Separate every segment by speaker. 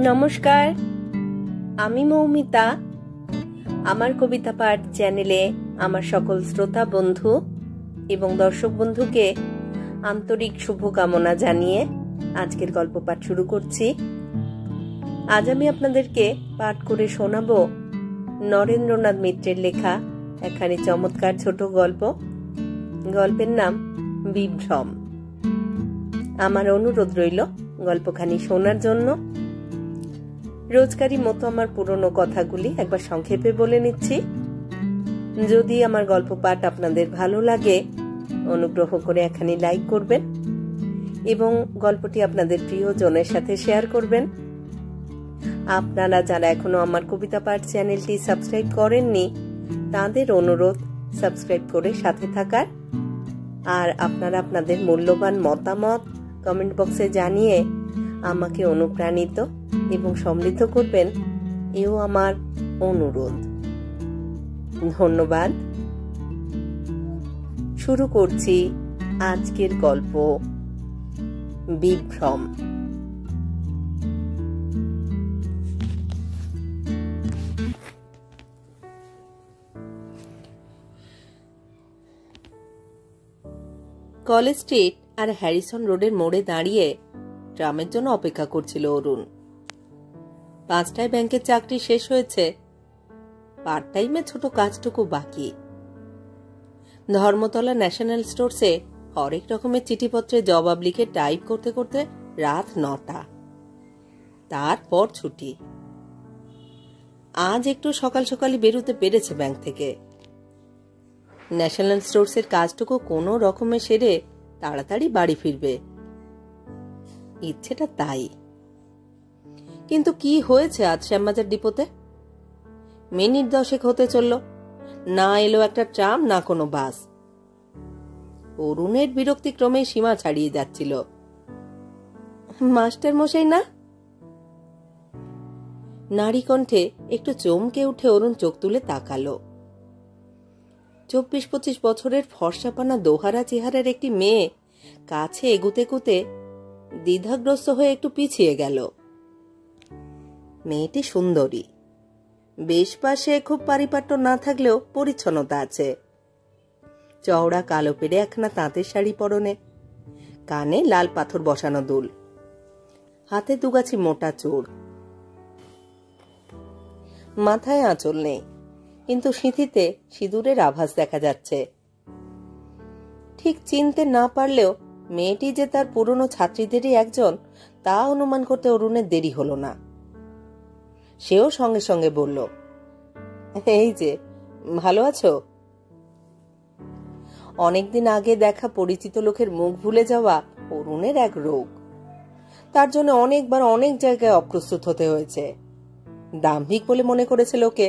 Speaker 1: নমস্কার, আমি মৌমিতা। আমার কবিতা পাঠ চ্যানেলে আমার সকল শ্রোতা বন্ধু এবং দর্শক বন্ধুকে আন্তরিক শুভকামনা জানিয়ে আজকের গল্প পাঠ শুরু করছি। আজ আমি আপনাদেরকে পাঠ করে শোনাব নরেন্দ্রনাথ মিত্রের লেখা একখানি চমৎকার ছোট গল্প। গল্পের নাম বিভ্রম। আমার অনুরোধ রইল গল্পখানি শোনার জন্য। রোজকারই মতো আমার পুরনো কথাগুলি একবার সংক্ষেপে বলে নিচ্ছি। যদি আমার গল্প পাঠ আপনাদের ভালো লাগে, অনুগ্রহ করে একখানি লাইক করবেন এবং গল্পটি আপনাদের প্রিয়জনের সাথে শেয়ার করবেন। আপনারা যারা এখনো আমার কবিতা পাঠ চ্যানেলটি সাবস্ক্রাইব করেননি, তাদের অনুরোধ সাবস্ক্রাইব করে সাথে থাকার। আর আপনারা আপনাদের মূল্যবান মতামত কমেন্ট বক্সে জানিয়ে আমাকে অনুপ্রাণিত এবং সমৃদ্ধ করবেন, এও আমার অনুরোধ। ধন্যবাদ। শুরু করছি আজকের গল্প বিভ্রম। কলেজ স্ট্রিট আর হ্যারিসন রোডের মোড়ে দাঁড়িয়ে ট্রামের জন্য অপেক্ষা করছিল অরুণ। 5টায় ব্যাংকের চাকরি শেষ হয়েছে, পার্ট টাইমে ছোট কাজটুকু বাকি। ধর্মতলা ন্যাশনাল স্টোরসে হরেক রকমের চিঠিপত্রে জবাব লিখে টাইপ করতে করতে রাত 9টা। তারপর ছুটি। আজ একটু সকাল সকালই বেরোতে পেরেছে ব্যাংক থেকে। ন্যাশনাল স্টোরসের কাজটুকু কোনো রকমে সেরে তাড়াতাড়ি বাড়ি ফিরবে, ইচ্ছেটা তাই। কিন্তু কি হয়েছে আজ শ্যামবাজার ডিপোতে? মিনিট 10 হতে চলল, না এলো একটা ট্রাম, না কোনো বাস। অরুণের বিরক্তিক্রমে সীমা ছাড়িয়ে যাচ্ছিল। মাস্টার মশাই না? নারী কণ্ঠে একটু চমকে উঠে অরুণ চোখ তুলে তাকালো। 24-25 বছরের ফর্সাপানা দোহারা চেহারার একটি মেয়ে কাছে এগুতে এগুতে দ্বিধাগ্রস্ত হয়ে একটু পিছিয়ে গেল। মেয়েটি সুন্দরী, বেশ পাশে খুব পারিপাট্য না থাকলেও পরিচ্ছন্নতা আছে। চওড়া কালো পেড়ে একখানা তাঁতের শাড়ি পরনে, কানে লাল পাথর বসানো দুল, হাতে দুগাছি মোটা চোর। মাথায় আঁচল নেই, কিন্তু সিঁথিতে সিঁদুরের আভাস দেখা যাচ্ছে। ঠিক চিনতে না পারলেও মেয়েটি যে তার পুরনো ছাত্রীদেরই একজন, তা অনুমান করতে অরুণের দেরি হলো না। সেও সঙ্গে সঙ্গে বলল, এই যে, ভালো আছো? অনেকদিন আগে দেখা পরিচিত লোকের মুখ ভুলে যাওয়া অরুণের এক রোগ। তার জন্য অনেকবার অনেক জায়গায় অপ্রস্তুত হতে হয়েছে। দাম্ভিক বলে মনে করেছে লোকে।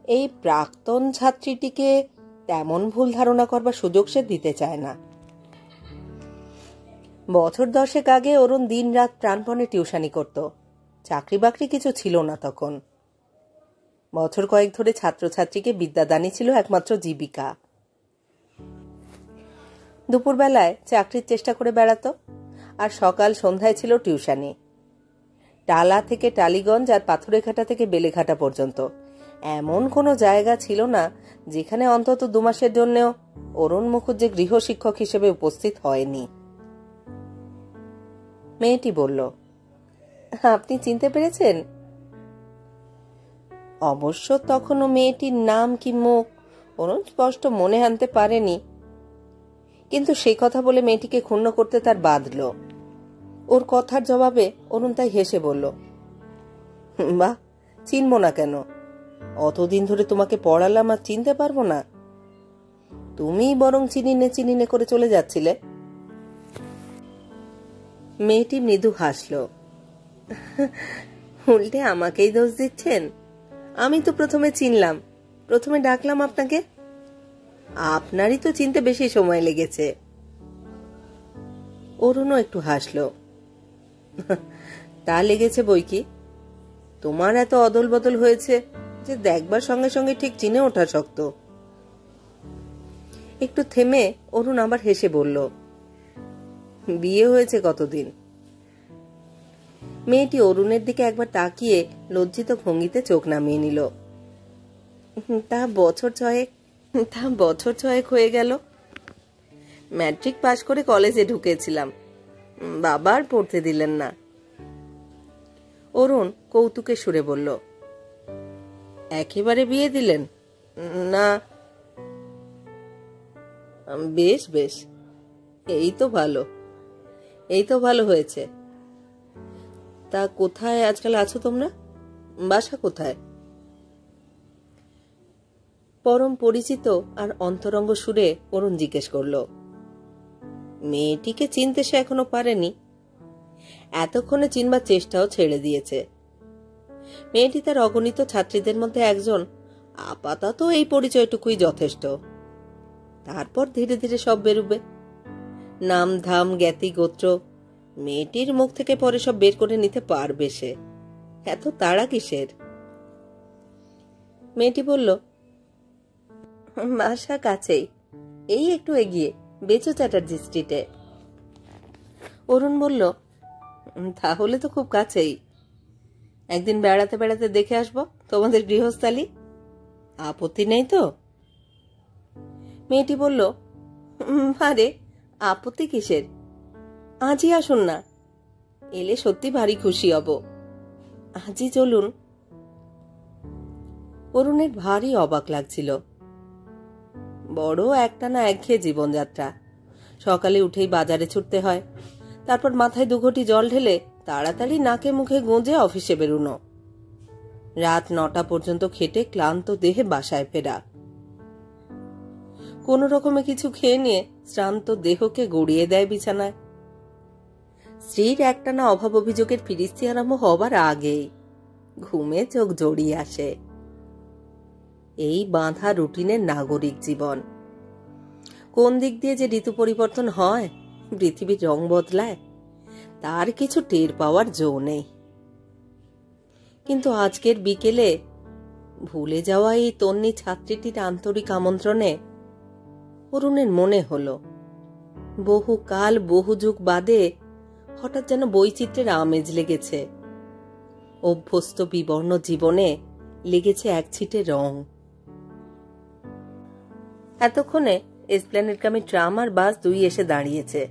Speaker 1: এই প্রাক্তন ছাত্রীটিকে তেমন ভুল ধারণা করবার সুযোগ সে দিতে চায় না। বছর 10 আগে অরুণ দিন রাত প্রাণপণে টিউশনি করত। চাকরি বাকরি কিছু ছিল না তখন। বছর কয়েক ধরে ছাত্রছাত্রীকে বিদ্যাদানই ছিল একমাত্র জীবিকা। দুপুরবেলায় চাকরির চেষ্টা করে বেড়াতো, আর সকাল সন্ধ্যায় ছিল টিউশনি। টালা থেকে টালিগঞ্জ আর পাথুরেঘাটা থেকে বেলেঘাটা পর্যন্ত এমন কোনো জায়গা ছিল না যেখানে অন্তত 2 মাসের জন্যও অরুণ মুখুজ্জে গৃহশিক্ষক হিসেবে উপস্থিত হয়নি। মেয়েটি বলল, আপনি চিনতে পেরেছেন? অবশ্য তখনও মেয়েটির নাম কি মুখ অরুণ স্পষ্ট মনে আনতে পারেনি, কিন্তু সে কথা বলে মেয়েটিকে ক্ষুণ্ণ করতে তার বাধল। ওর কথার জবাবে অরুণ তাই হেসে বলল, বাহ, চিনব না কেন? অতদিন ধরে তোমাকে পড়ালাম আর চিনতে পারবো না? তুমিই বরং চিনিনে করে চলে যাচ্ছিলে। মেয়েটি মৃদু হাসল। উল্টে আমাকেই দোষ দিচ্ছেন? আমি তো প্রথমে চিনলাম, প্রথমে ডাকলাম আপনাকে। আপনারই তো চিনতে বেশি সময় লেগেছে। অরুণও একটু হাসল। তা লেগেছে বই কি, তোমার এত অদল বদল হয়েছে যে দেখবার সঙ্গে সঙ্গে ঠিক চিনে ওঠা শক্ত। একটু থেমে অরুণ আবার হেসে বলল, বিয়ে হয়েছে কতদিন? মেয়েটি অরুণের দিকে একবার তাকিয়ে লজ্জিত ভঙ্গিতে চোখ নামিয়ে নিল। তা বছর ছয়েক হয়ে গেল। ম্যাট্রিক পাশ করে কলেজে ঢুকেছিলাম, বাবা আর পড়তে দিলেন না। অরুণ কৌতুকে সুরে বলল, একেবারে বিয়ে দিলেন না? বেশ বেশ, এই তো ভালো হয়েছে। তা কোথায় আজকাল আছো তোমরা? বাসা কোথায়? পরম পরিচিত আর অন্তরঙ্গ সুরে অরুণ জিজ্ঞেস করল। মেয়েটিকে চিনতে সে এখনো পারেনি, এতক্ষণে চিনবার চেষ্টাও ছেড়ে দিয়েছে। মেয়েটি তার অগণিত ছাত্রীদের মধ্যে একজন, আপাতত এই পরিচয়টুকুই যথেষ্ট। তারপর ধীরে ধীরে সব বেরুবে, নাম ধাম জ্ঞাতি গোত্র। মেয়েটির মুখ থেকে পরে সব বের করে নিতে পারবে সে, এত তাড়া কিসের? মেয়েটি বলল, বাসা কাছেই, এই একটু এগিয়ে, বেচু চ্যাটার্জি স্ট্রিটে। অরুণ বলল, তাহলে তো খুব কাছেই। একদিন বেড়াতে বেড়াতে দেখে আসবো তোমাদের গৃহস্থালী, আপত্তি নেই তো? মেয়েটি বলল, আরে আপত্তি কিসের, আজই আসুন না, এলে সত্যি ভারী খুশি হব, আজই চলুন। অরুণের ভারী অবাক লাগছিল। বড় একটানা একঘেয়ে জীবনযাত্রা। সকালে উঠেই বাজারে ছুটতে হয়, তারপর মাথায় 2 ঘটি জল ঢেলে তাড়াতাড়ি নাকে মুখে গুঁজে অফিসে বেরোনো, রাত 9টা পর্যন্ত খেটে ক্লান্ত দেহে বাসায় ফেরা, কোন রকমে কিছু খেয়ে নিয়ে শ্রান্ত দেহকে গড়িয়ে দেয় বিছানায়। স্ত্রীর একটানা অভাব অভিযোগের ফিরিস্তি আরম্ভ হবার আগেই ঘুমে চোখ জড়িয়ে আসে। এই বাঁধা রুটিনের নাগরিক জীবন। কোন দিক দিয়ে যে ঋতু পরিবর্তন হয়, পৃথিবীর রং বদলায়, তার কিছু টের পাওয়ার জো নেই। কিন্তু আজকের বিকেলে ভুলে যাওয়া এই তন্নি ছাত্রীটির আন্তরিক আমন্ত্রণে অরুণের মনে হলো বহুকাল বহু যুগ বাদে হঠাৎ যেন বৈচিত্র্যের আমেজ লেগেছে। অভ্যস্ত বিবর্ণ জীবনে লেগেছে এক ছিটে রং। এতক্ষণে এসপ্ল্যানেডগামী ট্রাম আর বাস 2 এসে দাঁড়িয়েছে।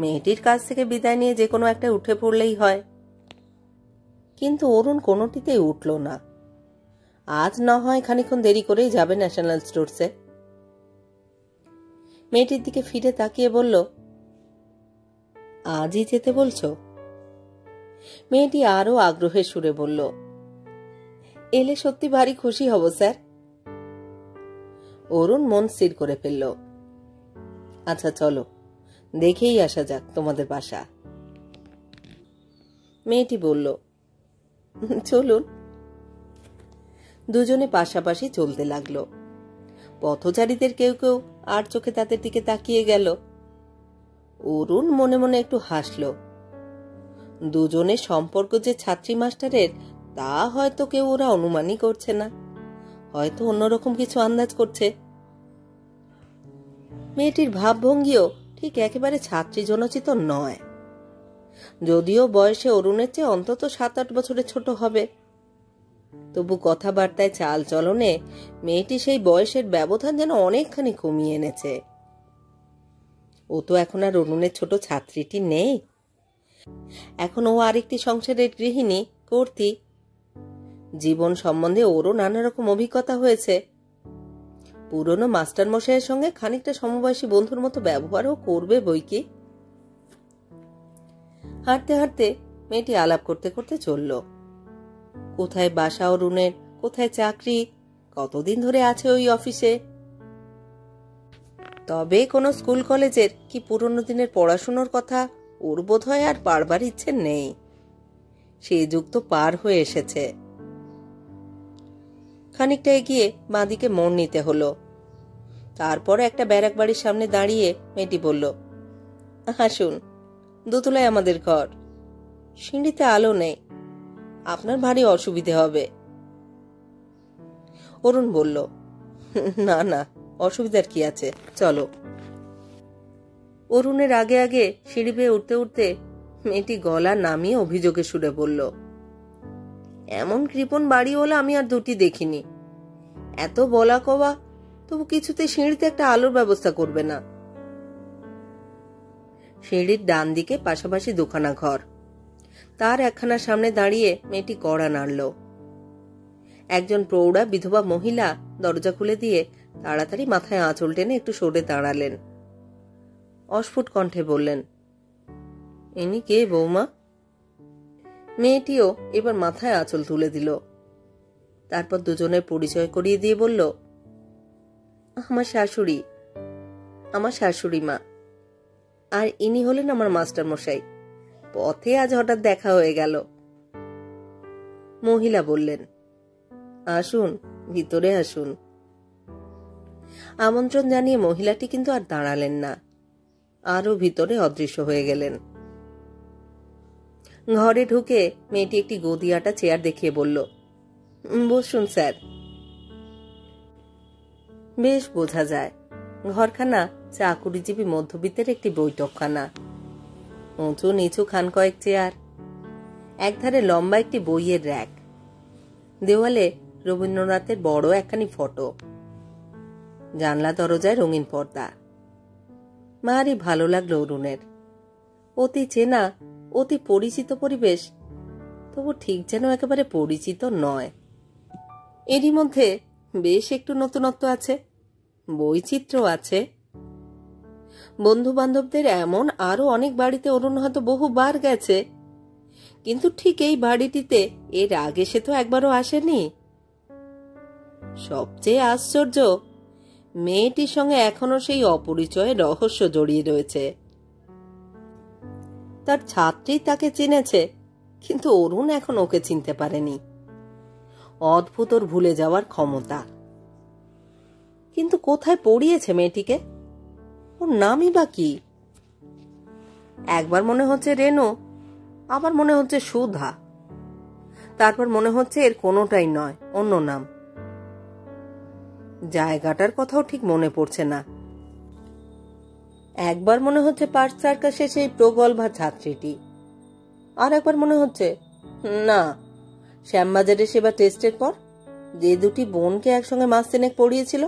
Speaker 1: মেয়েটির কাছ থেকে বিদায় নিয়ে যে কোনো একটা উঠে পড়লেই হয়, কিন্তু অরুণ কোনোটিতেই উঠল না। আজ না হয় খানিকক্ষণ দেরি করেই যাবে ন্যাশনাল স্টোরসে। মেয়েটির দিকে ফিরে তাকিয়ে বলল, আজই যেতে বলছো? মেয়েটি আরো আগ্রহের সুরে বলল, এলে সত্যি ভারী খুশি হব স্যার। অরুণ মন স্থির করে ফেলল। আচ্ছা চলো, দেখেই আসা যাক তোমাদের বাসা। মেয়েটি বলল, চলুন। দুজনে পাশাপাশি চলতে লাগলো। পথচারীদের কেউ কেউ আর চোখে তাদের দিকে তাকিয়ে গেল। অরুণ মনে মনে একটু হাসল। দুজনের সম্পর্ক যে ছাত্রী মাস্টারের তা হয়তো কেউ ওরা অনুমানই করছে না, হয়তো অন্যরকম কিছু আন্দাজ করছে। মেয়েটির ভাবভঙ্গিও ঠিক একেবারে ছাত্রী জনচিত নয়, যদিও বয়সে অরুণের চেয়ে অন্তত 7-8 বছরের ছোট হবে। তবু কথাবার্তায় চাল চলনে মেয়েটি সেই বয়সের ব্যবধান যেন অনেকখানি কমিয়ে এনেছে। ও তো এখন আর অরুণের ছোট ছাত্রীটি নেই, এখন ও আরেকটি সংসারের গৃহিণী, কর্ত্রী। জীবন সম্বন্ধে ওরও নানা রকম অভিজ্ঞতা হয়েছে। পুরনো মাস্টার মশাইয়ের সঙ্গে খানিকটা সমবয়সী বন্ধুর মতো ব্যবহারও করবে বইকি। হাঁটতে হাঁটতে মেয়েটি আলাপ করতে করতে চলল। কোথায় বাসা অরুণের, কোথায় চাকরি, কতদিন ধরে আছে ওই অফিসে। তবে কোনো স্কুল কলেজের কি পুরনো দিনের পড়াশুনোর কথা ওর বোধ হয় আর পারবার ইচ্ছে নেই। সে যুগ তো পার হয়ে এসেছে। খানিকটা এগিয়ে বাঁদিকে মোড় নিতে হলো। তারপর একটা ব্যারাক বাড়ির সামনে দাঁড়িয়ে মেয়েটি বলল, আসুন, 2 তলায় আমাদের ঘর, সিঁড়িতে আলো নেই, আপনার ভারী অসুবিধে হবে। অরুণ বলল, না না, অসুবিধার কি আছে, চলো। অরুণের আগে আগে সিঁড়ি বেয়ে উঠতে উঠতে মেয়েটি গলা নামিয়ে অভিযোগে সুরে বলল, এমন কৃপণ বাড়িওয়ালা আমি আর দুটি দেখিনি। এত বলা কওয়া, তবু কিছুতে সিঁড়িতে একটা আলোর ব্যবস্থা করবে না। সিঁড়ির ডান দিকে পাশাপাশি দুখানা ঘর, তার একখানার সামনে দাঁড়িয়ে মেয়েটি কড়া নাড়ল। একজন প্রৌঢ়া বিধবা মহিলা দরজা খুলে দিয়ে তাড়াতাড়ি মাথায় আঁচল টেনে একটু সরে দাঁড়ালেন। অস্ফুট কণ্ঠে বললেন, ইনি কে বৌমা? মেয়েটিও এবার মাথায় আঁচল তুলে দিল। তারপর দুজনের পরিচয় করিয়ে দিয়ে বলল, আমার শাশুড়ি মা, আর ইনি হলেন আমার মাস্টার মশাই। পথে আজ হঠাৎ দেখা হয়ে গেল। মহিলা বললেন, আসুন, ভিতরে আসুন। আমন্ত্রণ জানিয়ে মহিলাটি কিন্তু আর দাঁড়ালেন না, আরো ভিতরে অদৃশ্য হয়ে গেলেন। ঘরে ঢুকে মেয়েটি একটি গদি আটা চেয়ার দেখিয়ে বলল, বসুন স্যার। বেশ বোঝা যায় ঘরখানা চাকুরিজীবী মধ্যবিত্তের একটি বৈঠকখানা। উঁচু নিচু খান কয়েক চেয়ার, একধারে লম্বা একটি বইয়ের র্যাক, দেওয়ালে রবীন্দ্রনাথের বড় একখানি ফটো, জানলা দরজায় রঙিন পর্দা। মারই ভালো লাগলো অরুণের। অতি চেনা, অতি পরিচিত পরিবেশ, তবু ঠিক যেন একেবারে পরিচিত নয়। এরই মধ্যে বেশ একটু নতুনত্ব আছে, বৈচিত্র্য আছে। বন্ধু বান্ধবদের এমন আরো অনেক বাড়িতে অরুণ হয়তো বহুবার গেছে, কিন্তু ঠিক এই বাড়িটিতে এর আগে সে তো একবারও আসেনি। সবচেয়ে আশ্চর্য, মেয়েটির সঙ্গে এখনো সেই অপরিচয়ের রহস্য জড়িয়ে রয়েছে। তার ছাত্রী তাকে চিনেছে, কিন্তু অরুণ এখন ওকে চিনতে পারেনি। অদ্ভুত ওর ভুলে যাওয়ার ক্ষমতা। কিন্তু কোথায় পড়িয়েছে মেয়েটিকে? ওর নামই বা কি? একবার মনে হচ্ছে রেনু, আবার মনে হচ্ছে সুধা, তারপর মনে হচ্ছে এর কোনোটাই নয়, অন্য নাম। জায়গাটার কথাও ঠিক মনে পড়ছে না। একবার মনে হচ্ছে পার্ক সার্কাসে সেই প্রগল্ভা ছাত্রীটি, আর একবার মনে হচ্ছে না, শ্যামবাজারে সেবা টেস্টের পর যে দুটি বোনকে একসঙ্গে মাস তিনেক পড়িয়েছিল,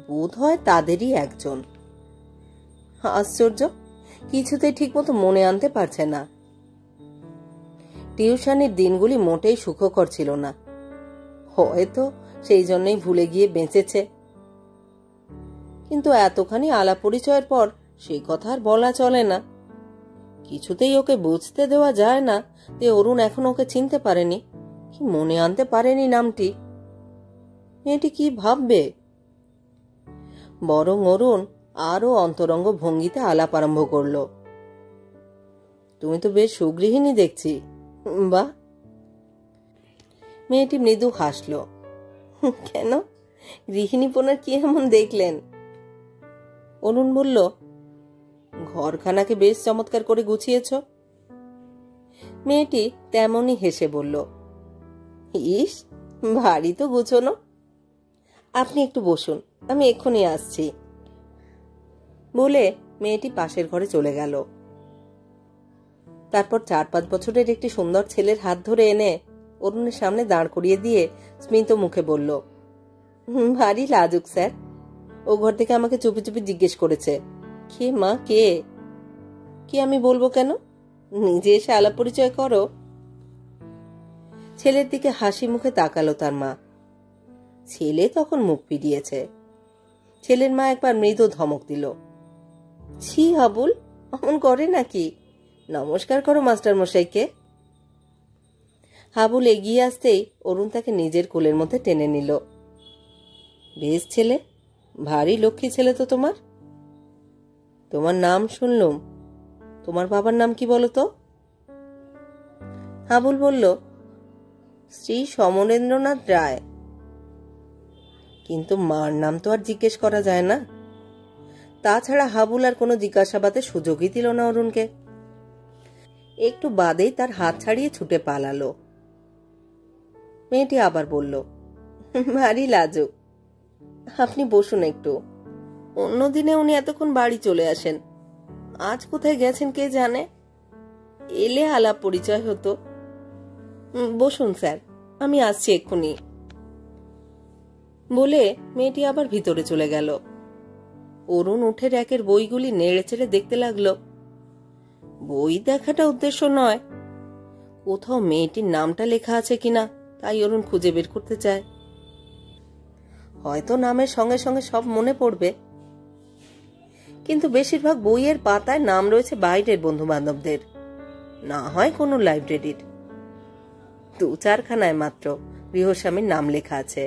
Speaker 1: বোধ হয় তাদেরই একজন। আশ্চর্য, কিছুতেই ঠিক মতো মনে আনতে পারছে না। টিউশনির দিনগুলি মোটেই সুখকর ছিল না, হয়তো সেই জন্যই ভুলে গিয়ে বেঁচেছে। কিন্তু এতখানি আলাপ পরিচয়ের পর সেই কথা আর বলা চলে না। কিছুতেই ওকে বুঝতে দেওয়া যায় না যে অরুণ এখন ওকে চিনতে পারেনি, কি মনে আনতে পারেনি নামটি। মেয়েটি কি ভাববে? বরং অরুণ আরো অন্তরঙ্গ ভঙ্গিতে আলাপ আরম্ভ করল, তুমি তো বেশ সুগৃহিণী দেখছি। বাহ। মেয়েটি মৃদু হাসল। কেন, গৃহিণীপনার কি এমন দেখলেন? অরুণ বলল, ঘরখানাকে বেশ চমৎকার করে গুছিয়েছ। মেয়েটি তেমনই হেসে বলল, ইস, ভারী তো গুছোনো। আপনি একটু বসুন, আমি এক্ষুনি আসছি। বলে মেয়েটি পাশের ঘরে চলে গেল। তারপর 4-5 বছরের একটি সুন্দর ছেলের হাত ধরে এনে অরুণের সামনে দাঁড় করিয়ে দিয়ে স্মিত মুখে বলল, ভারী লাজুক স্যার। ও ঘর থেকে আমাকে চুপি চুপি জিজ্ঞেস করেছে, কে মা, কে? কি আমি বলবো কেন? নিজে এসে আলাপ পরিচয় করো। ছেলের দিকে হাসি মুখে তাকালো তার মা। ছেলে তখন মুখ ফিরিয়েছে। ছেলের মা একবার মৃদু ধমক দিল, ছি হাবুল, অমন করে নাকি? নমস্কার করো মাস্টার মশাইকে। হাবুল এগিয়ে আসতেই অরুণ তাকে নিজের কোলের মধ্যে টেনে নিল। বেশ ছেলে, ভারী লক্ষ্মী ছেলে তো তোমার। তোমার নাম শুনলুম, তোমার বাবার নাম কি বলো তো? হাবুল বলল, শ্রী সমরেন্দ্রনাথ রায়। কিন্তু মার নাম তো আর জিজ্ঞেস করা যায় না। তাছাড়া হাবুল আর কোনো জিজ্ঞাসাবাদের সুযোগই দিল না অরুণকে। একটু বাদেই তার হাত ছাড়িয়ে ছুটে পালালো। মেয়েটি আবার বলল, ভারী লাজুক। আপনি বসুন একটু। অন্যদিনে উনি এতক্ষণ বাড়ি চলে আসেন, আজ কোথায় গেছেন কে জানে। এলে আলাপ পরিচয় হতো। বসুন স্যার, আমি আসছি এক্ষুনি বলে মেয়েটি আবার ভিতরে চলে গেল। অরুণ উঠে র্যাকের বইগুলি নেড়ে চেড়ে দেখতে লাগলো। বই দেখাটা উদ্দেশ্য নয়, কোথাও মেয়েটির নামটা লেখা আছে কিনা তাই অরুণ খুঁজে বের করতে চায়। হয়তো নামের সঙ্গে সঙ্গে সব মনে পড়বে, কিন্তু বেশিরভাগ বইয়ের পাতায় নাম রয়েছে বাইরের বন্ধু বান্ধবদের, না হয় কোনো লাইব্রেরির। 2-4খানায় মাত্র গৃহস্বামীর নাম লেখা আছে।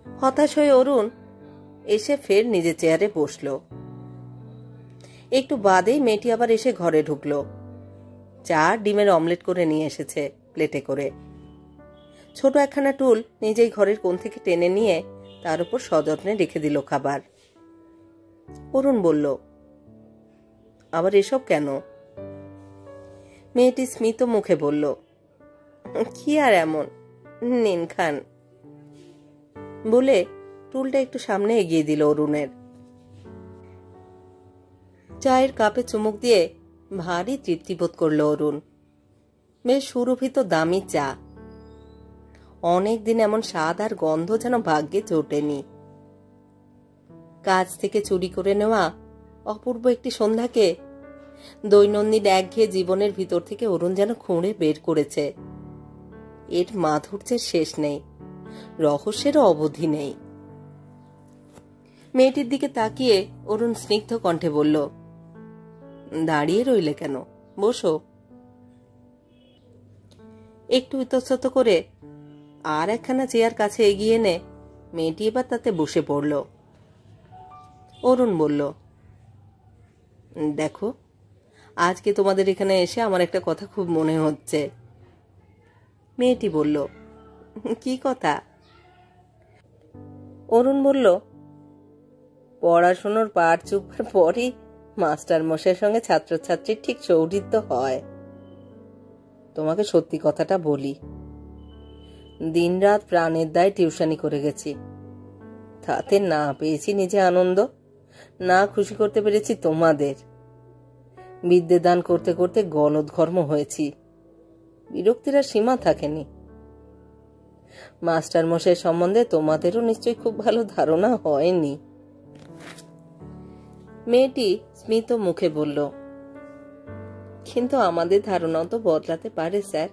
Speaker 1: হতাশ হয়ে অরুণ এসে ফের নিজের চেয়ারে বসল। একটু বাদেই মেয়েটি আবার এসে ঘরে ঢুকলো। চা, ডিমের অমলেট করে নিয়ে এসেছে প্লেটে করে। ছোট একখানা টুল নিজেই ঘরের কোণ থেকে টেনে নিয়ে তার উপর সযত্নে রেখে দিল খাবার। অরুণ বলল, আবার এসব কেন? মেয়েটি স্মিত মুখে বলল, কি আর এমন, নিন খান বলে টুলটা একটু সামনে এগিয়ে দিল অরুণের। চায়ের কাপে চুমুক দিয়ে ভারী তৃপ্তিবোধ করল অরুণ। বেশ সুরভিত দামি চা। অনেকদিন এমন স্বাদ আর গন্ধ যেন ভাগ্যে জোটেনি। কাজ থেকে চুরি করে নেওয়া অপূর্ব একটি সন্ধ্যাকে দৈনন্দিন একঘেয়ে জীবনের ভিতর থেকে অরুণ যেন খুঁড়ে বের করেছে। এর মাধুর্যের শেষ নেই, রহস্যেরও অবধি নেই। মেয়েটির দিকে তাকিয়ে অরুণ স্নিগ্ধ কণ্ঠে বলল, দাঁড়িয়ে রইলে কেন, বসো। একটু ইতস্তত করে আর একখানা চেয়ার কাছে এগিয়ে এনে মেয়েটি এবার তাতে বসে পড়ল। অরুণ বলল, দেখো, আজকে তোমাদের এখানে এসে আমার একটা কথা খুব মনে হচ্ছে। মেয়েটি বলল, কি কথা? অরুণ বলল, পড়াশোনার পাঠ চুকবার পরই মাস্টার মশাইয়ের সঙ্গে ছাত্রছাত্রীর ঠিক সৌহৃদ্য হয়। তোমাকে সত্যি কথাটা বলি, দিনরাত প্রাণের দায় টিউশনি করে গেছি। তাতে না পেয়েছি নিজে আনন্দ, না খুশি করতে পেরেছি তোমাদের। বিদ্যে দান করতে করতে গলদঘর্ম হয়েছি, বিরক্তির আর সীমা থাকেনি। মাস্টার মশাই সম্বন্ধে তোমাদেরও নিশ্চয়ই খুব ভালো ধারণা হয়নি। মেয়েটি স্মিত মুখে বলল, কিন্তু আমাদের ধারণাও তো বদলাতে পারে স্যার।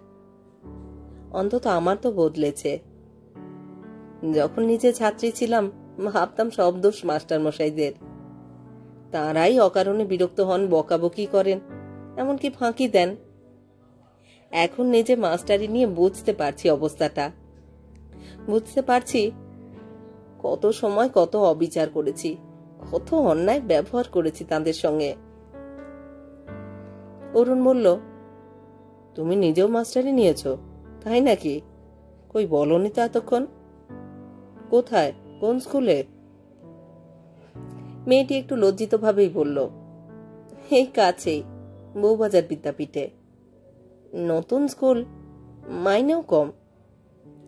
Speaker 1: অন্তত আমার তো বদলেছে। যখন নিজে ছাত্রী ছিলাম ভাবতাম সব দোষ মাস্টার মশাইদের। তাঁরাই অকারণে বিরক্ত হন, বকাবকি করেন, এমনকি ফাঁকি দেন। এখন নিজে মাস্টারি নিয়ে বুঝতে পারছি অবস্থাটা। বুঝতে পারছি কত সময় কত অবিচার করেছি, কত অন্যায় ব্যবহার করেছি তাদের সঙ্গে। অরুণ বলল, তুমি নিজেও মাস্টারি নিয়েছো, তাই নাকি? কই বলনি তো এতক্ষণ। কোথায়, কোন স্কুলে? মেয়েটি একটু লজ্জিত ভাবেই বলল, এই কাছেই, বউবাজার বিদ্যাপীঠে। নতুন স্কুল, মাইনেও কম,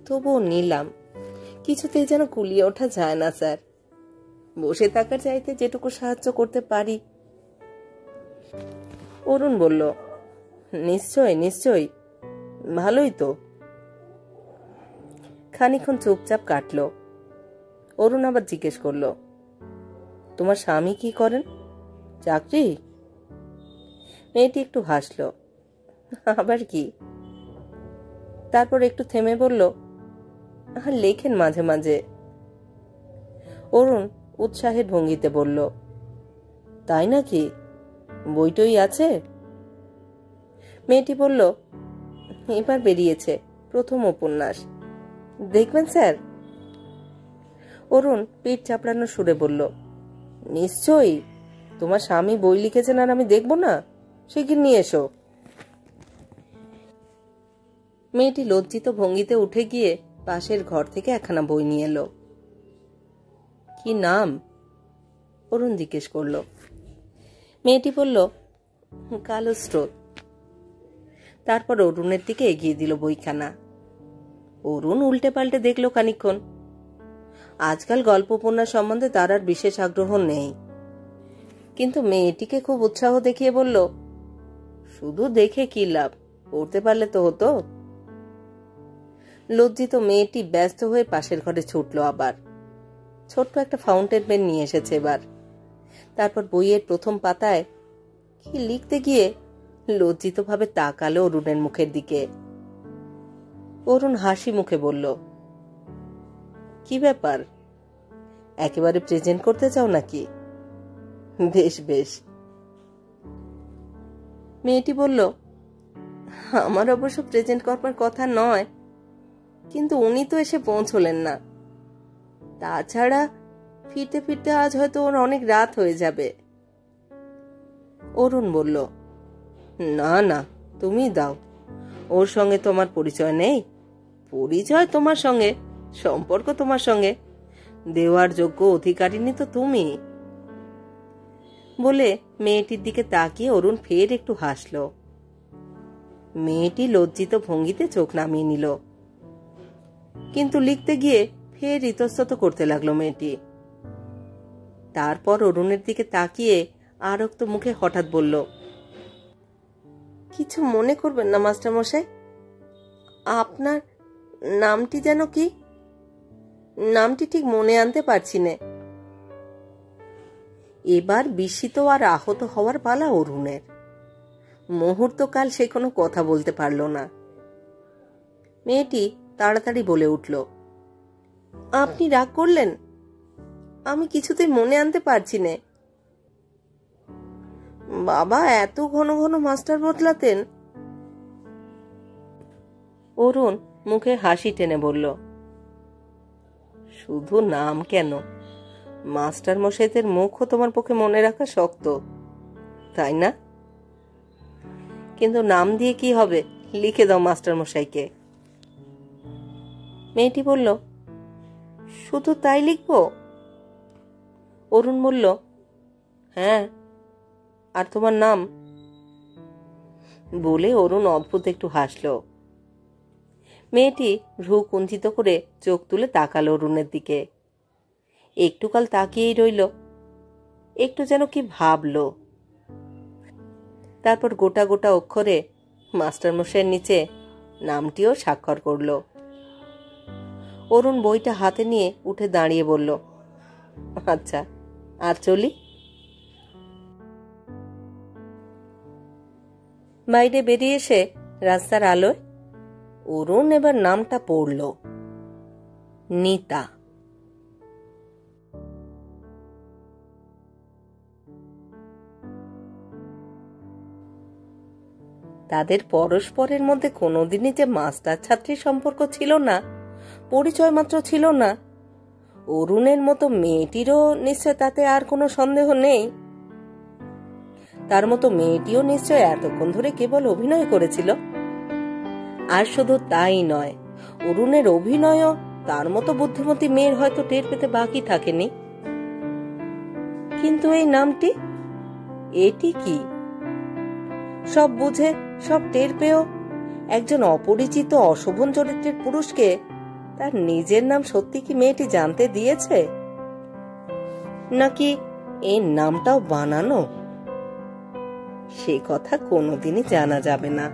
Speaker 1: তবুও নিলাম। কিছুতেই যেন কুলিয়ে ওঠা যায় না স্যার। বসে থাকার চাইতে যেটুকু সাহায্য করতে পারি। অরুণ বলল, নিশ্চয় নিশ্চয়, ভালোই তো। খানিকক্ষণ চুপচাপ কাটল। অরুণ আবার জিজ্ঞেস করল, তোমার স্বামী কি করেন, চাকরি? মেয়েটি একটু হাসল, আবার কি? তারপর একটু থেমে বলল, লেখেন মাঝে মাঝে। অরুণ উৎসাহের ভঙ্গিতে বলল, তাই নাকি, বইটই আছে? মেয়েটি বলল, এবার বেরিয়েছে প্রথম উপন্যাস, দেখবেন স্যার? অরুণ পিঠ চাপড়ানো সুরে বলল, নিশ্চয়ই, তোমার স্বামী বই লিখেছেন আর আমি দেখব না? শিগগির নিয়ে এসো। মেয়েটি লজ্জিত ভঙ্গিতে উঠে গিয়ে পাশের ঘর থেকে একখানা বই নিয়ে এলো। কি নাম? অরুণ জিজ্ঞেস করল। মেয়েটি বলল, কালো স্রোত। তারপর অরুণের দিকে এগিয়ে দিল বইখানা। অরুণ উল্টে পাল্টে দেখলো খানিকক্ষণ। আজকাল গল্প উপন্যাস সম্বন্ধে তার আর বিশেষ আগ্রহ নেই, কিন্তু মেয়েটিকে খুব উৎসাহ দেখিয়ে বলল, শুধু দেখে কি লাভ, পড়তে পারলে তো হতো। লজ্জিত মেয়েটি ব্যস্ত হয়ে পাশের ঘরে ছুটল। আবার ছোট্ট একটা ফাউন্টেন পেন নিয়ে এসেছে এবার। তারপর বইয়ের প্রথম পাতায় কি লিখতে গিয়ে লজ্জিতভাবে তাকালো অরুণের মুখের দিকে। অরুণ হাসি মুখে বলল, কি ব্যাপার, একেবারে প্রেজেন্ট করতে চাও নাকি? বেশ বেশ। মেয়েটি বলল, আমার অবশ্য প্রেজেন্ট করবার কথা নয়, কিন্তু উনি তো এসে পৌঁছলেন না। তাছাড়া ফিরতে ফিরতে আজ হয়তো ওর অনেক রাত হয়ে যাবে। অরুণ বলল, না না, তুমি দাও, ওর সঙ্গে তোমার পরিচয় নেই। পরিচয় তোমার সঙ্গে, সম্পর্ক তোমার সঙ্গে, দেওয়ার যোগ্য অধিকারিণী তো তুমি। বলে মেয়েটির দিকে তাকিয়ে অরুণ ফের একটু হাসল। মেয়েটি লজ্জিত ভঙ্গিতে চোখ নামিয়ে নিল, কিন্তু লিখতে গিয়ে ফের ইতস্তত করতে লাগলো মেয়েটি। তারপর অরুণের দিকে তাকিয়ে আরক্ত মুখে হঠাৎ বলল, কিছু মনে করবেন না মাস্টারমশাই, আপনার নামটি যেন কি? নামটি ঠিক মনে আনতে পারছি না। এবার বিস্মিত আর আহত হওয়ার পালা অরুণের। মুহূর্তকাল সে কোনো কথা বলতে পারল না। মেয়েটি তাড়াতাড়ি বলে উঠল, আপনি রাগ করলেন? আমি কিছুতেই মনে আনতে পারছি না। বাবা এত ঘন ঘন মাস্টার বদলাতেন? অরুণ মুখে হাসি টেনে বলল, শুধু নাম কেন, মাস্টার মশাইদের মুখও তোমার পক্ষে মনে রাখা শক্ত, তাই না? কিন্তু নাম দিয়ে কি হবে, লিখে দাও মাস্টার মশাইকে। মেয়েটি বলল, শুধু তাই লিখব? অরুণ বলল, হ্যাঁ, আর তোমার নাম? বলে অরুণ অদ্ভুত একটু হাসল। মেয়েটি ভ্রু কুঞ্চিত করে চোখ তুলে তাকালো অরুণের দিকে। একটুকাল তাকিয়েই রইল, একটু যেন কি ভাবল। তারপর গোটা গোটা অক্ষরে মাস্টারমশাইয়ের নিচে নামটিও স্বাক্ষর করল। অরুণ বইটা হাতে নিয়ে উঠে দাঁড়িয়ে বলল, আচ্ছা, আর চলি। বাইরে বেরিয়ে এসে রাস্তার আলোয় অরুণ এবার নামটা পড়ল, নিতা। তাদের পরস্পরের মধ্যে কোনোদিনই যে মাস্টার ছাত্রীর সম্পর্ক ছিল না, পরিচয় মাত্র ছিল না, অরুণের মতো মেয়েটিরও নিশ্চয় তাতে আর কোনো সন্দেহ নেই। তার মতো মেয়েটিও নিশ্চয় এতক্ষণ ধরে কেবল অভিনয় করেছিল। আর শুধু তাই নয়, অরুণের অভিনয়ও তার মতো বুদ্ধিমতী মেয়ের হয়তো টের পেতে বাকি থাকেনি। কিন্তু এই নামটি, এটি কি? সব বুঝে, সব টের পেয়েও একজন অপরিচিত অশোভন চরিত্রের পুরুষকে তার নিজের নাম সত্যি কি মেয়েটি জানতে দিয়েছে, নাকি এই নামটাও বানানো? সে কথা কোনোদিনই জানা যাবে না।